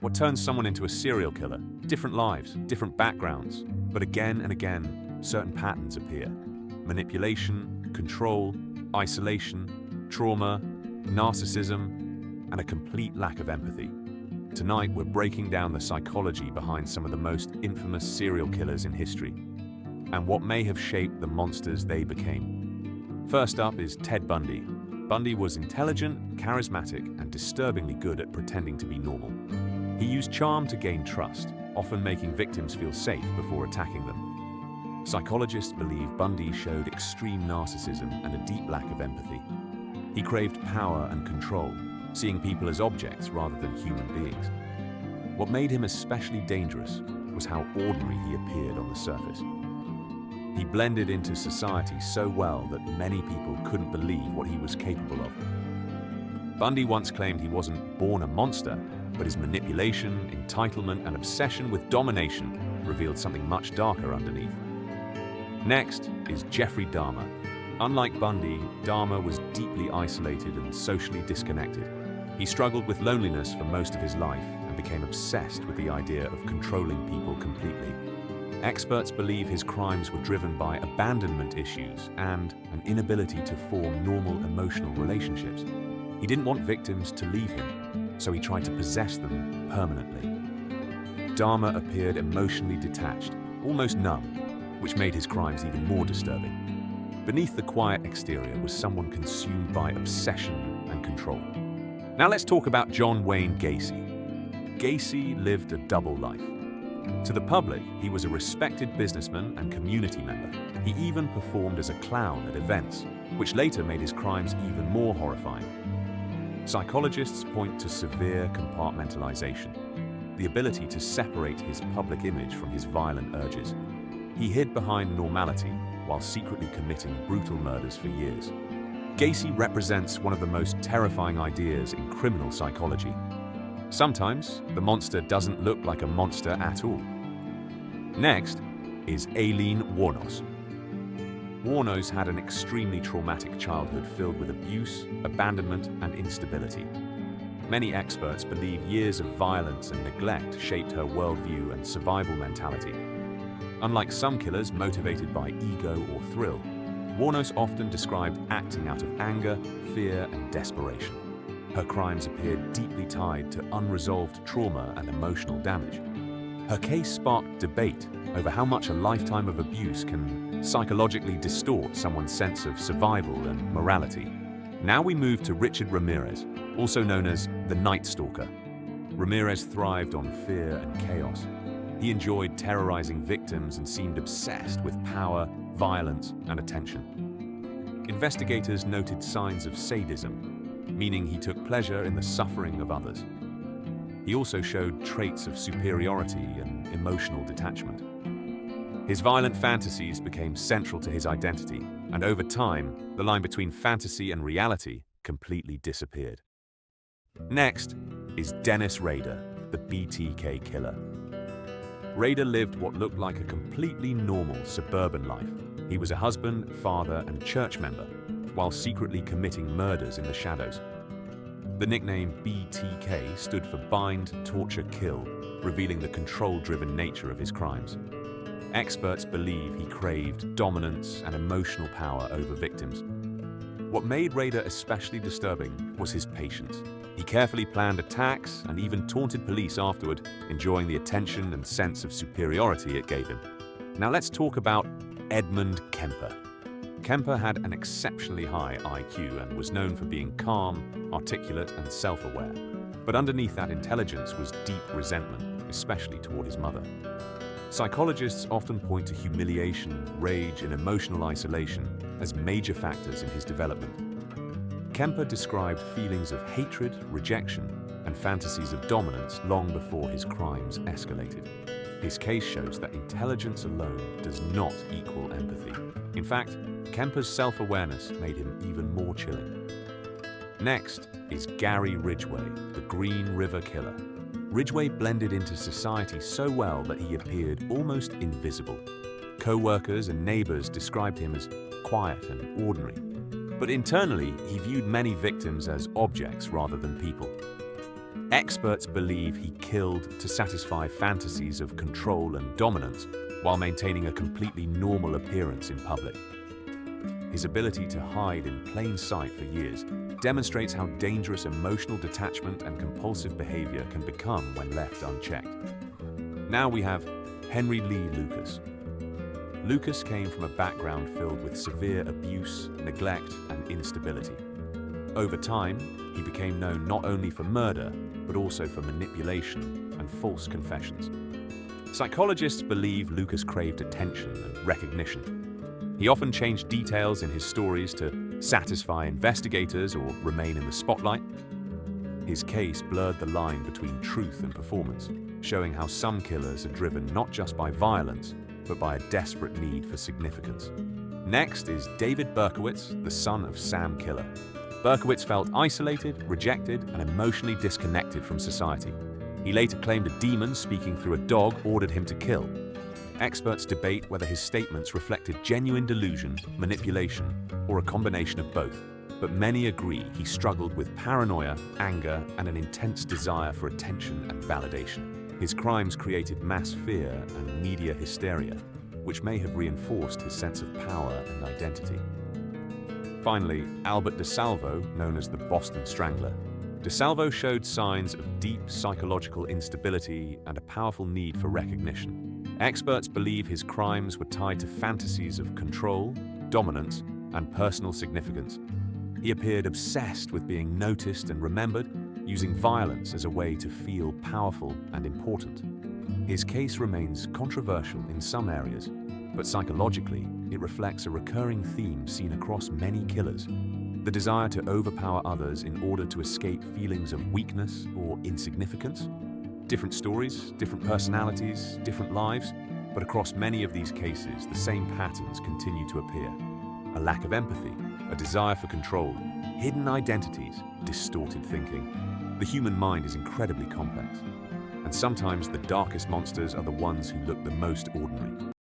What turns someone into a serial killer? Different lives, different backgrounds, but again and again, certain patterns appear. Manipulation, control, isolation, trauma, narcissism, and a complete lack of empathy. Tonight, we're breaking down the psychology behind some of the most infamous serial killers in history, and what may have shaped the monsters they became. First up is Ted Bundy. Bundy was intelligent, charismatic, and disturbingly good at pretending to be normal. He used charm to gain trust, often making victims feel safe before attacking them. Psychologists believe Bundy showed extreme narcissism and a deep lack of empathy. He craved power and control, seeing people as objects rather than human beings. What made him especially dangerous was how ordinary he appeared on the surface. He blended into society so well that many people couldn't believe what he was capable of. Bundy once claimed he wasn't born a monster, but his manipulation, entitlement, and obsession with domination revealed something much darker underneath. Next is Jeffrey Dahmer. Unlike Bundy, Dahmer was deeply isolated and socially disconnected. He struggled with loneliness for most of his life and became obsessed with the idea of controlling people completely. Experts believe his crimes were driven by abandonment issues and an inability to form normal emotional relationships. He didn't want victims to leave him, so he tried to possess them permanently. Dahmer appeared emotionally detached, almost numb, which made his crimes even more disturbing. Beneath the quiet exterior was someone consumed by obsession and control. Now let's talk about John Wayne Gacy. Gacy lived a double life. To the public, he was a respected businessman and community member. He even performed as a clown at events, which later made his crimes even more horrifying. Psychologists point to severe compartmentalization, the ability to separate his public image from his violent urges. He hid behind normality while secretly committing brutal murders for years. Gacy represents one of the most terrifying ideas in criminal psychology. Sometimes, the monster doesn't look like a monster at all. Next is Aileen Wuornos. Wuornos had an extremely traumatic childhood filled with abuse, abandonment, and instability. Many experts believe years of violence and neglect shaped her worldview and survival mentality. Unlike some killers motivated by ego or thrill, Wuornos often described acting out of anger, fear, and desperation. Her crimes appeared deeply tied to unresolved trauma and emotional damage. Her case sparked debate over how much a lifetime of abuse can psychologically distort someone's sense of survival and morality. Now we move to Richard Ramirez, also known as the Night Stalker. Ramirez thrived on fear and chaos. He enjoyed terrorizing victims and seemed obsessed with power, violence, and attention. Investigators noted signs of sadism, meaning he took pleasure in the suffering of others. He also showed traits of superiority and emotional detachment. His violent fantasies became central to his identity, and over time, the line between fantasy and reality completely disappeared. Next is Dennis Rader, the BTK killer. Rader lived what looked like a completely normal suburban life. He was a husband, father, and church member, while secretly committing murders in the shadows. The nickname BTK stood for Bind, Torture, Kill, revealing the control-driven nature of his crimes. Experts believe he craved dominance and emotional power over victims. What made Rader especially disturbing was his patience. He carefully planned attacks and even taunted police afterward, enjoying the attention and sense of superiority it gave him. Now let's talk about Edmund Kemper. Kemper had an exceptionally high IQ and was known for being calm, articulate, and self-aware. But underneath that intelligence was deep resentment, especially toward his mother. Psychologists often point to humiliation, rage, and emotional isolation as major factors in his development. Kemper described feelings of hatred, rejection, and fantasies of dominance long before his crimes escalated. His case shows that intelligence alone does not equal empathy. In fact, Kemper's self-awareness made him even more chilling. Next is Gary Ridgway, the Green River Killer. Ridgway blended into society so well that he appeared almost invisible. Co-workers and neighbors described him as quiet and ordinary. But internally, he viewed many victims as objects rather than people. Experts believe he killed to satisfy fantasies of control and dominance while maintaining a completely normal appearance in public. His ability to hide in plain sight for years demonstrates how dangerous emotional detachment and compulsive behavior can become when left unchecked. Now we have Henry Lee Lucas. Lucas came from a background filled with severe abuse, neglect, and instability. Over time, he became known not only for murder, but also for manipulation and false confessions. Psychologists believe Lucas craved attention and recognition. He often changed details in his stories to satisfy investigators or remain in the spotlight. His case blurred the line between truth and performance, showing how some killers are driven not just by violence, but by a desperate need for significance. Next is David Berkowitz, the son of Sam Killer. Berkowitz felt isolated, rejected, and emotionally disconnected from society. He later claimed a demon speaking through a dog ordered him to kill. Experts debate whether his statements reflected genuine delusion, manipulation, or a combination of both. But many agree he struggled with paranoia, anger, and an intense desire for attention and validation. His crimes created mass fear and media hysteria, which may have reinforced his sense of power and identity. Finally, Albert DeSalvo, known as the Boston Strangler. DeSalvo showed signs of deep psychological instability and a powerful need for recognition. Experts believe his crimes were tied to fantasies of control, dominance, and personal significance. He appeared obsessed with being noticed and remembered, using violence as a way to feel powerful and important. His case remains controversial in some areas, but psychologically, it reflects a recurring theme seen across many killers: the desire to overpower others in order to escape feelings of weakness or insignificance. Different stories, different personalities, different lives, but across many of these cases, the same patterns continue to appear. A lack of empathy, a desire for control, hidden identities, distorted thinking. The human mind is incredibly complex, and sometimes the darkest monsters are the ones who look the most ordinary.